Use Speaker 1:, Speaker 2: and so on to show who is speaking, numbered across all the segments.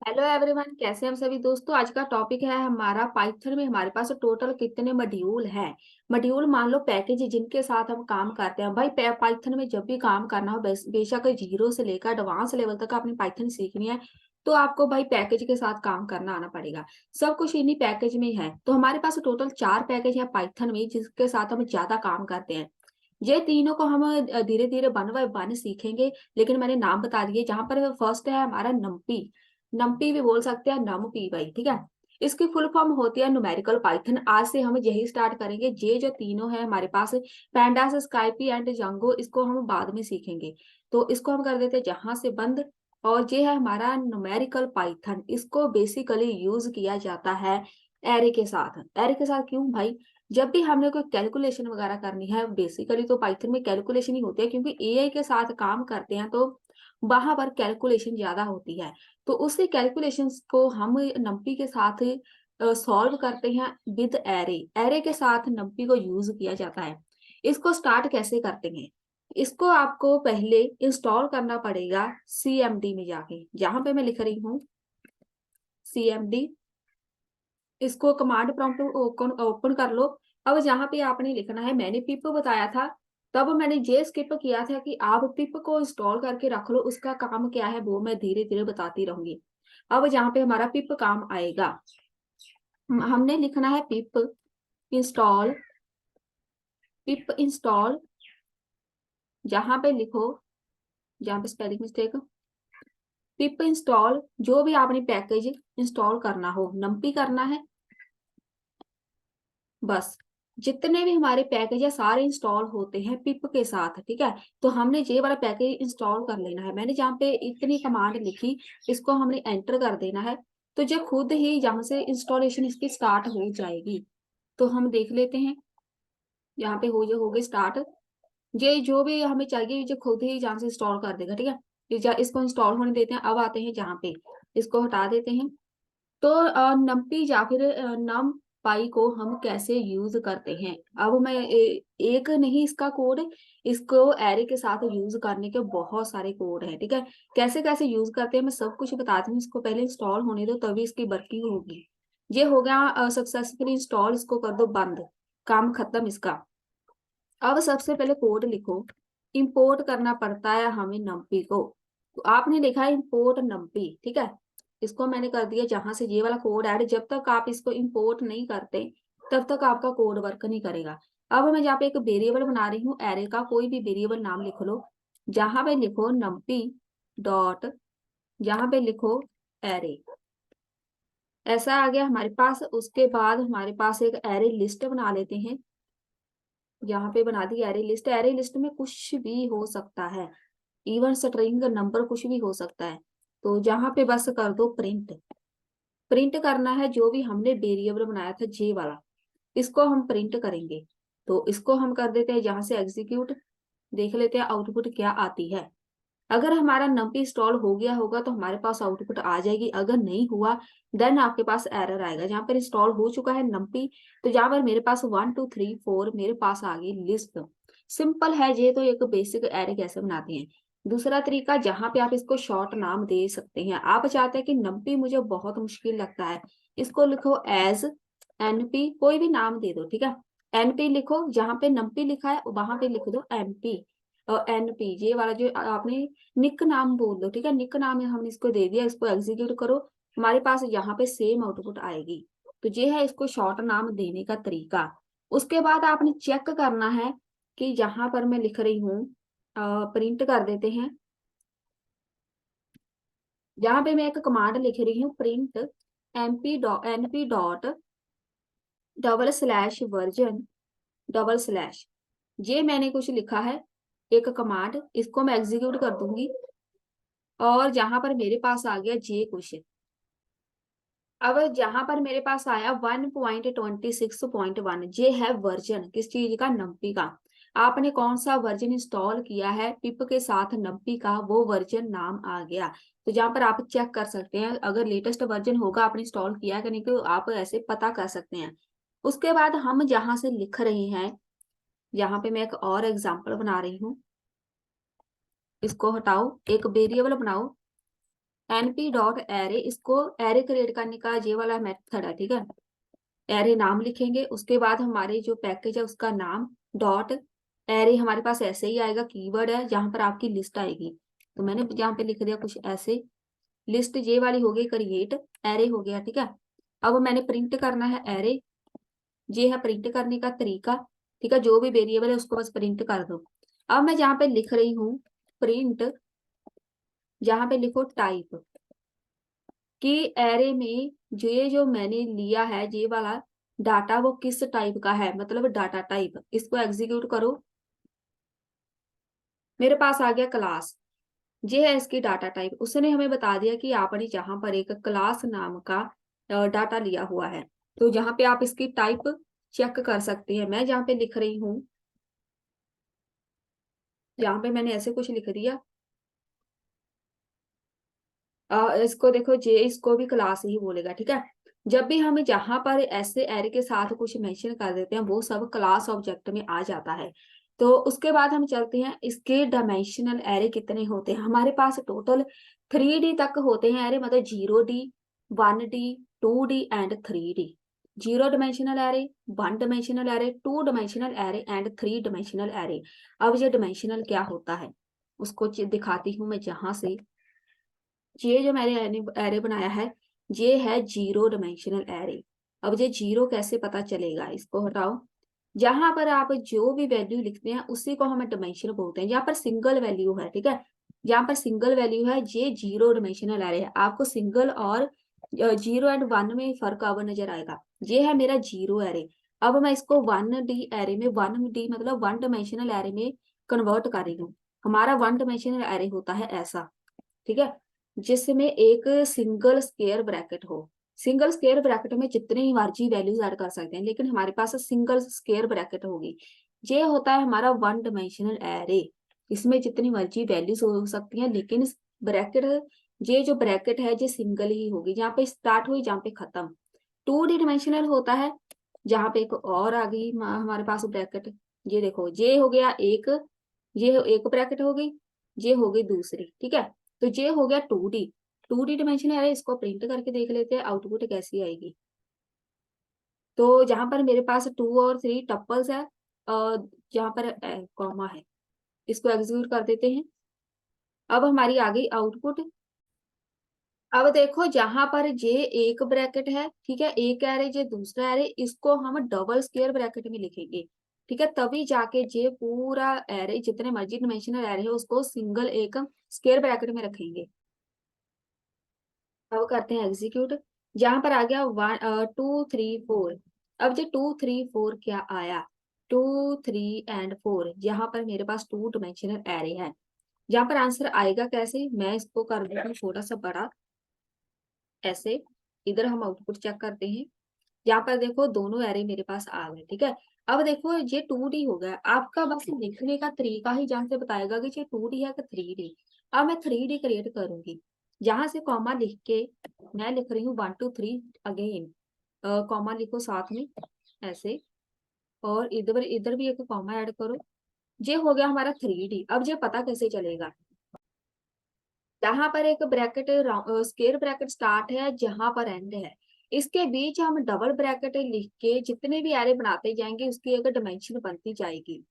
Speaker 1: Hello everyone, कैसे हैं हम सभी दोस्तों। आज का टॉपिक है हमारा पाइथन में हमारे पास टोटल कितने मॉड्यूल हैं। मॉड्यूल मान लो पैकेज जिनके साथ हम काम करते हैं। भाई पाइथन में जब भी काम करना हो बेशक जीरो से लेकर एडवांस लेवल तक आपने पाइथन सीखनी है तो आपको भाई पैकेज के साथ काम करना आना पड़ेगा। सब कुछ इन्हीं पैकेज में है। तो हमारे पास टोटल 4 पैकेज है पाइथन में जिसके साथ हम ज्यादा काम करते हैं। ये तीनों को हम धीरे धीरे वन बाय वन सीखेंगे, लेकिन मैंने नाम बता दिए। जहां पर फर्स्ट है हमारा नम्पी। नम्पी भी बोल सकते हैं, नम पी भाई, ठीक है। इसकी फुल फॉर्म होती है न्यूमेरिकल पाइथन। आज से हम यही स्टार्ट करेंगे। ये जो तीनों है हमारे पास, पैंडास, स्काइपी एंड जंगो, इसको हम बाद में सीखेंगे। तो इसको हम कर देते हैं जहां से बंद। और ये है हमारा न्यूमेरिकल पाइथन। इसको बेसिकली यूज किया जाता है एरे के साथ। एरे के साथ क्यों भाई? जब भी हमने कोई कैलकुलेशन वगैरह करनी है, बेसिकली तो पाइथन में कैलकुलेशन ही होती है, क्योंकि एआई के साथ काम करते हैं तो वहां पर कैलकुलेशन ज्यादा होती है। तो उसी कैलकुलेशंस को हम नम्पी के साथ सॉल्व करते हैं विद एरे। एरे के साथ नम्पी को यूज किया जाता है। इसको स्टार्ट कैसे करते हैं? इसको आपको पहले इंस्टॉल करना पड़ेगा सीएमडी में जाके। जहां पे मैं लिख रही हूँ सीएमडी, इसको कमांड प्रॉम्प्ट ओपन कर लो। अब जहां पे आपने लिखना है, मैंने पिप बताया था, तब मैंने ये स्किप किया था कि आप पिप को इंस्टॉल करके रख लो। उसका काम क्या है वो मैं धीरे धीरे बताती रहूंगी। अब जहां पे हमारा पिप काम आएगा, हमने लिखना है इंस्टॉल पिप इंस्टॉल। जहां पे लिखो, जहां पे स्पेलिंग मिस्टेक, पिप इंस्टॉल जो भी आपने पैकेज इंस्टॉल करना हो, नम्पी करना है बस। जितने भी हमारे पैकेज है सारे इंस्टॉल होते हैं पिप के साथ, ठीक है। तो हमने ये वाला पैकेज इंस्टॉल कर लेना है। मैंने जहाँ पे इतनी कमांड लिखी, इसको हमने एंटर कर देना है। तो जो खुद ही यहाँ से इंस्टॉलेशन इसकी स्टार्ट हो जाएगी। तो हम देख लेते हैं, यहाँ पे हो जो हो गई स्टार्ट। ये जो भी हमें चाहिए ये खुद ही यहाँ से इंस्टॉल कर देगा, ठीक है। इसको इंस्टॉल होने देते हैं। अब आते हैं जहाँ पे, इसको हटा देते हैं। तो नम्पी या फिर नम पाई को हम कैसे यूज करते हैं? अब मैं एक नहीं इसका कोड, इसको एरे के साथ यूज करने के बहुत सारे कोड हैं, ठीक है। कैसे कैसे यूज करते हैं मैं सब कुछ बताती हूँ। इसको पहले इंस्टॉल होने दो तभी इसकी वर्किंग होगी। ये हो गया सक्सेसफुली इंस्टॉल। इसको कर दो बंद, काम खत्म इसका। अब सबसे पहले कोड लिखो। इंपोर्ट करना पड़ता है हमें नम्पी को। तो आपने लिखा है इंपोर्ट नम्पी, ठीक है। इसको मैंने कर दिया जहां से ये वाला कोड ऐड। जब तक आप इसको इंपोर्ट नहीं करते तब तक आपका कोड वर्क नहीं करेगा। अब मैं यहाँ पे एक वेरिएबल बना रही हूँ एरे का। कोई भी वेरिएबल नाम लिख लो। जहां पे लिखो नम्पी डॉट, यहाँ पे लिखो एरे। ऐसा आ गया हमारे पास। उसके बाद हमारे पास एक एरे लिस्ट बना लेते हैं। यहाँ पे बना दी एरे लिस्ट। एरे लिस्ट में कुछ भी हो सकता है, इवन स्ट्रिंग नंबर कुछ भी हो सकता है। तो जहां पे बस कर दो प्रिंट। प्रिंट करना है जो भी हमने वेरिएबल बनाया था जे वाला, इसको हम प्रिंट करेंगे। तो इसको हम कर देते हैं जहां से एग्जीक्यूट। देख लेते हैं आउटपुट क्या आती है। अगर हमारा नम्पी इंस्टॉल हो गया होगा तो हमारे पास आउटपुट आ जाएगी। अगर नहीं हुआ देन आपके पास एरर आएगा। जहां पर इंस्टॉल हो चुका है नम्पी, तो जहां पर मेरे पास 1 2 3 4 मेरे पास आ गई लिस्ट। सिंपल है ये तो। एक बेसिक एरे कैसे बनाते हैं। दूसरा तरीका, जहां पे आप इसको शॉर्ट नाम दे सकते हैं। आप चाहते हैं कि नम्पी मुझे बहुत मुश्किल लगता है, इसको लिखो एज एनपी, कोई भी नाम दे दो, ठीक है। एनपी लिखो, जहां पे नम्पी लिखा है वहां पे लिख दो एमपी। और एनपी ये वाला जो आपने निक नाम बोल दो, ठीक है। निक नाम हमने इसको दे दिया। इसको एग्जीक्यूट करो, हमारे पास यहाँ पे सेम आउटपुट आएगी। तो ये है इसको शॉर्ट नाम देने का तरीका। उसके बाद आपने चेक करना है कि यहाँ पर मैं लिख रही हूँ, प्रिंट कर देते हैं। यहाँ पे मैं एक कमांड लिख रही हूँ, print NP dot double slash version double slash. ये मैंने कुछ लिखा है एक कमांड, इसको मैं एग्जीक्यूट कर दूंगी। और जहां पर मेरे पास आ गया जे क्वेश्चन। अब जहां पर मेरे पास आया 1.26.1, ये है वर्जन किस चीज का? नम्पी का। आपने कौन सा वर्जन इंस्टॉल किया है पिप के साथ नम्पी का, वो वर्जन नाम आ गया। तो जहां पर आप चेक कर सकते हैं अगर लेटेस्ट वर्जन होगा आपने इंस्टॉल किया कि नहीं, तो आप ऐसे पता कर सकते हैं। उसके बाद हम जहां से लिख रहे हैं, यहाँ पे मैं एक और एग्जाम्पल बना रही हूँ। इसको हटाओ, एक वेरिएबल बनाओ। np डॉट एरे, इसको एरे क्रिएट करने का ये वाला मेथड है, ठीक है। एरे नाम लिखेंगे, उसके बाद हमारे जो पैकेज है उसका नाम डॉट एरे, हमारे पास ऐसे ही आएगा, कीवर्ड है जहां पर आपकी लिस्ट आएगी। तो मैंने यहाँ पे लिख दिया कुछ ऐसे, लिस्ट ये वाली हो गई क्रिएट, एरे हो गया, ठीक है। अब मैंने प्रिंट करना है एरे, ये है प्रिंट करने का तरीका, ठीक है। जो भी वेरिएबल है उसको बस प्रिंट कर दो। अब मैं जहाँ पे लिख रही हूँ प्रिंट, जहाँ पे लिखो टाइप, कि एरे में जो मैंने लिया है ये वाला डाटा वो किस टाइप का है, मतलब डाटा टाइप। इसको एग्जीक्यूट करो, मेरे पास आ गया क्लास, ये है इसकी डाटा टाइप। उसने हमें बता दिया कि आपने जहां पर एक क्लास नाम का डाटा लिया हुआ है, तो जहां पे आप इसकी टाइप चेक कर सकते हैं। मैं जहाँ पे लिख रही हूँ, जहाँ पे मैंने ऐसे कुछ लिख दिया, इसको देखो, जे इसको भी क्लास ही बोलेगा, ठीक है। जब भी हम जहां पर ऐसे एरे के साथ कुछ मेंशन कर देते हैं वो सब क्लास ऑब्जेक्ट में आ जाता है। तो उसके बाद हम चलते हैं, इसके डायमेंशनल एरे कितने होते हैं। हमारे पास टोटल 3D तक होते हैं एरे, मतलब 0D, 1D, 2D and 3D। 0 dimensional array, 1 dimensional array, 2 dimensional array and 3 dimensional array. अब ये डायमेंशनल क्या होता है उसको दिखाती हूँ मैं। जहां से ये जो मैंने एरे बनाया है ये है 0 डायमेंशनल एरे। अब ये जीरो कैसे पता चलेगा, इसको हटाओ। जहां पर आप जो भी वैल्यू लिखते हैं उसी को हम डायमेंशन बोलते हैं। यहाँ पर सिंगल वैल्यू है, ठीक है, यहाँ पर सिंगल वैल्यू है, ये 0 डायमेंशनल एरे है। आपको सिंगल और 0 एंड 1 में फर्क अब नजर आएगा। ये है मेरा 0 एरे। अब मैं इसको 1D एरे में, 1D मतलब 1 डायमेंशनल एरे में कन्वर्ट कर रही हूँ। हमारा 1 डायमेंशनल एरे होता है ऐसा, ठीक है, जिसमें एक सिंगल स्क्वायर ब्रैकेट हो। सिंगल स्क्वायर ब्रैकेट में जितने ही मर्जी वैल्यूज ऐड कर सकते हैं, लेकिन हमारे पास सिंगल स्क्वायर ब्रैकेट होगी। ये होता है हमारा 1 डायमेंशनल एरे। इसमें जितनी मर्जी वैल्यूज हो सकती हैं, लेकिन ब्रैकेट, ये जो ब्रैकेट है ये सिंगल ही होगी, जहाँ पे स्टार्ट हुई जहाँ पे खत्म। 2D डायमेंशनल होता है जहाँ पे एक और आ गई हमारे पास ब्रैकेट। ये देखो, ये हो गया एक, ये एक ब्रैकेट हो गई, ये हो गई दूसरी, ठीक है। तो ये हो गया 2D। 2D डायमेंशन है, इसको प्रिंट करके देख लेते हैं आउटपुट कैसी आएगी। तो जहां पर मेरे पास 2 और 3 टप्पल्स है, जहां पर कॉमा है, इसको एग्जीक्यूट कर देते हैं। अब हमारी आ गई आउटपुट। अब देखो जहां पर जे एक ब्रैकेट है, ठीक है, एक एरे जे दूसरा एरे, इसको हम डबल स्क्वायर ब्रैकेट में लिखेंगे, ठीक है। तभी जाके जे पूरा एरे जितने मर्जी डायमेंशनल एरे है उसको सिंगल एक स्क्वायर ब्रैकेट में रखेंगे। अब करते हैं एग्जीक्यूट। जहां पर आ गया 2 3 4। अब जो 2 3 4 क्या आया, 2 3 एंड 4, यहाँ पर मेरे पास 2 डायमेंशनल एरे है। यहाँ पर आंसर आएगा कैसे, मैं इसको कर देती हूँ थोड़ा सा बड़ा, ऐसे। इधर हम आउटपुट चेक करते हैं। यहाँ पर देखो दोनों एरे मेरे पास आ गए, ठीक है। अब देखो ये 2D हो गया, आपका बस लिखने का तरीका ही जहाँ से बताएगा कि ये 2D है कि 3D। अब मैं 3D क्रिएट करूंगी, जहां से कॉमा लिख के मैं लिख रही हूँ 1 2 3 अगेन, कॉमा लिखो साथ में ऐसे, और इधर इधर भी एक कॉमा ऐड करो। ये हो गया हमारा 3D। अब ये पता कैसे चलेगा, जहां पर एक ब्रैकेट स्क्वायर ब्रैकेट स्टार्ट है, जहां पर एंड है, इसके बीच हम डबल ब्रैकेट लिख के जितने भी एरे बनाते जाएंगे उसकी एक डायमेंशन बनती जाएगी।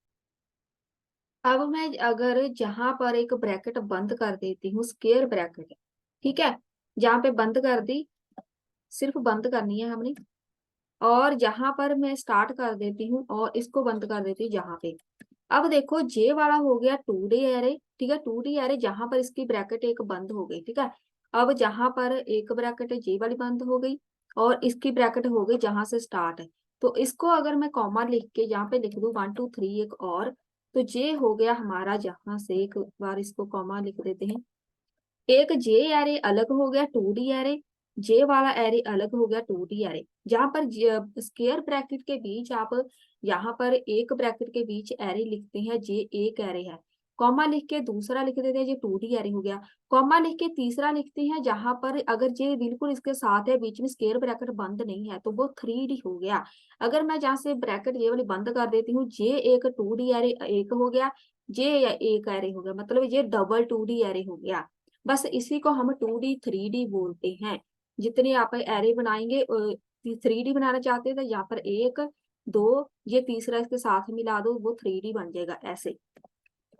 Speaker 1: अब मैं अगर जहां पर एक ब्रैकेट बंद कर देती हूँ, स्क्वायर ब्रैकेट, ठीक है, जहां पे बंद कर दी, सिर्फ बंद करनी है हमने, और जहां पर मैं स्टार्ट कर देती हूँ और इसको बंद कर देती हूँ जहां पे। अब देखो जे वाला हो गया 2D एरे, ठीक है, 2D एरे जहां पर इसकी ब्रैकेट एक बंद हो गई, ठीक है। अब जहां पर एक ब्रैकेट है जे वाली बंद हो गई, और इसकी ब्रैकेट हो गई जहां से स्टार्ट है। तो इसको अगर मैं कॉमा लिख के यहाँ पे लिख दूं 1 2 3 एक और, तो जे हो गया हमारा, जहां से एक बार इसको कॉमा लिख देते हैं, एक जे एरे अलग हो गया 2D एरे, जे वाला एरे अलग हो गया 2D एरे। जहां पर स्क्वायर ब्रैकेट के बीच आप यहाँ पर एक ब्रैकेट के बीच एरे लिखते हैं, जे एक एरे है, कॉमा लिख के दूसरा लिख देते हैं, जे 2D एरे हो गया। कॉमा लिख के तीसरा लिखते हैं, जहां पर अगर जे बिल्कुल इसके साथ है, बीच में स्क्वायर ब्रैकेट बंद नहीं है, तो वो 3D हो गया। अगर मैं जहां से ब्रैकेट ये वाली बंद कर देती हूँ, जे एक 2D एरे एक हो गया, जे एक एरे हो गया, मतलब ये डबल 2D एरे हो गया। बस इसी को हम 2D 3D बोलते हैं। जितने आप एरे बनाएंगे 3D बनाना चाहते हैं तो यहाँ पर 1 2 ये तीसरा इसके साथ मिला दो, वो 3D बन जाएगा ऐसे।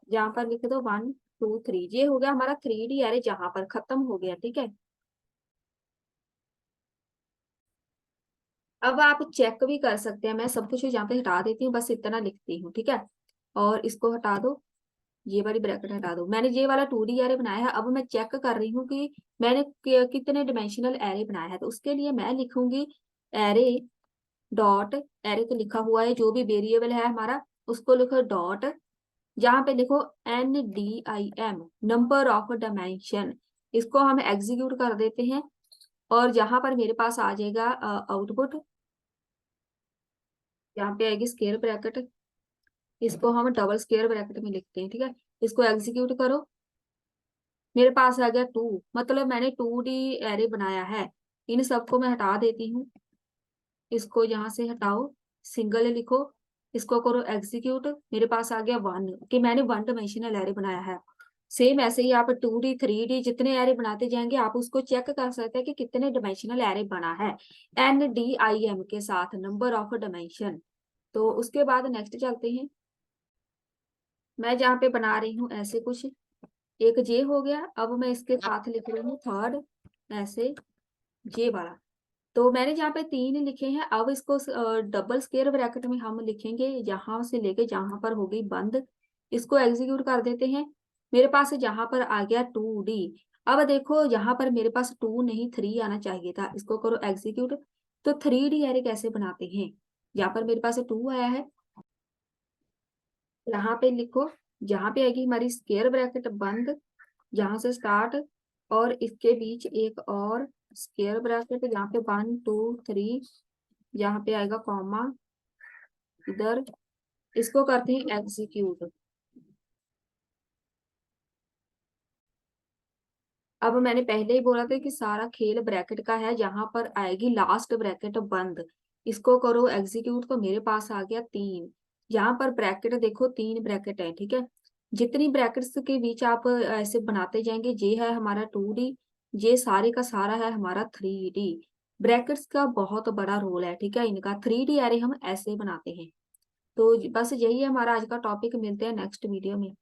Speaker 1: यहाँ पर लिख दो 1 2 3, ये हो गया हमारा 3D एरे, जहां पर खत्म हो गया। ठीक है, अब आप चेक भी कर सकते हैं, मैं सब कुछ यहाँ पे हटा देती हूँ, बस इतना लिखती हूँ। ठीक है, और इसको हटा दो, ये वाली ब्रैकेट हटा दो। मैंने ये वाला 2D एरे बनाया है, अब मैं चेक कर रही हूँ कि मैंने कितने डिमेंशनल एरे बनाया है। तो उसके लिए मैं लिखूंगी एरे डॉट, एरे तो लिखा हुआ है, जो भी वेरिएबल है हमारा उसको लिखो डॉट, जहां पे लिखो NDIM, नंबर ऑफ डायमेंशन। इसको हम एग्जीक्यूट कर देते हैं, और जहां पर मेरे पास आ जाएगा आउटपुट, यहाँ पे आएगी स्क्वायर ब्रैकेट, इसको हम डबल स्क्वायर ब्रैकेट में लिखते हैं। ठीक है, इसको एग्जीक्यूट करो, मेरे पास आ गया 2, मतलब मैंने 2D एरे बनाया है। इन सबको मैं हटा देती हूँ, इसको यहाँ से हटाओ, सिंगल लिखो, इसको करो एग्जीक्यूट, मेरे पास आ गया 1, कि मैंने 1 डायमेंशनल एरे बनाया है। सेम ऐसे ही आप 2D 3D जितने एरे बनाते जाएंगे, आप उसको चेक कर सकते हैं कि कितने डायमेंशनल एरे बना है, NDIM के साथ, नंबर ऑफ डायमेंशन। तो उसके बाद नेक्स्ट चलते हैं, मैं जहाँ पे बना रही हूँ ऐसे कुछ, एक जे हो गया, अब मैं इसके साथ लिख रही हूँ थर्ड, ऐसे जे वाला। तो मैंने जहाँ पे 3 लिखे हैं, अब इसको डबल स्क्वायर ब्रैकेट में हम लिखेंगे, यहाँ से लेके जहां पर हो गई बंद, इसको एग्जीक्यूट कर देते हैं। मेरे पास जहां पर आ गया 2D, अब देखो यहाँ पर मेरे पास 2 नहीं 3 आना चाहिए था, इसको करो एग्जीक्यूट। तो 3D एरे कैसे बनाते हैं, यहाँ पर मेरे पास 2 आया है, यहाँ पे लिखो, जहाँ पे आएगी हमारी स्क्वायर ब्रैकेट बंद, यहाँ से स्टार्ट, और इसके बीच एक और स्क्वायर ब्रैकेट, यहाँ पे 1 2 3, यहाँ पे आएगा कॉमा इधर, इसको करते हैं एग्जीक्यूट। अब मैंने पहले ही बोला था कि सारा खेल ब्रैकेट का है, जहां पर आएगी लास्ट ब्रैकेट बंद, इसको करो एग्जीक्यूट। तो मेरे पास आ गया 3, यहाँ पर ब्रैकेट देखो 3 ब्रैकेट है। ठीक है, जितनी ब्रैकेट्स के बीच आप ऐसे बनाते जाएंगे, ये है हमारा 2D, ये सारे का सारा है हमारा 3D। ब्रैकेट्स का बहुत बड़ा रोल है। ठीक है, इनका 3D एरे हम ऐसे बनाते हैं। तो बस यही है हमारा आज का टॉपिक, मिलते हैं नेक्स्ट वीडियो में।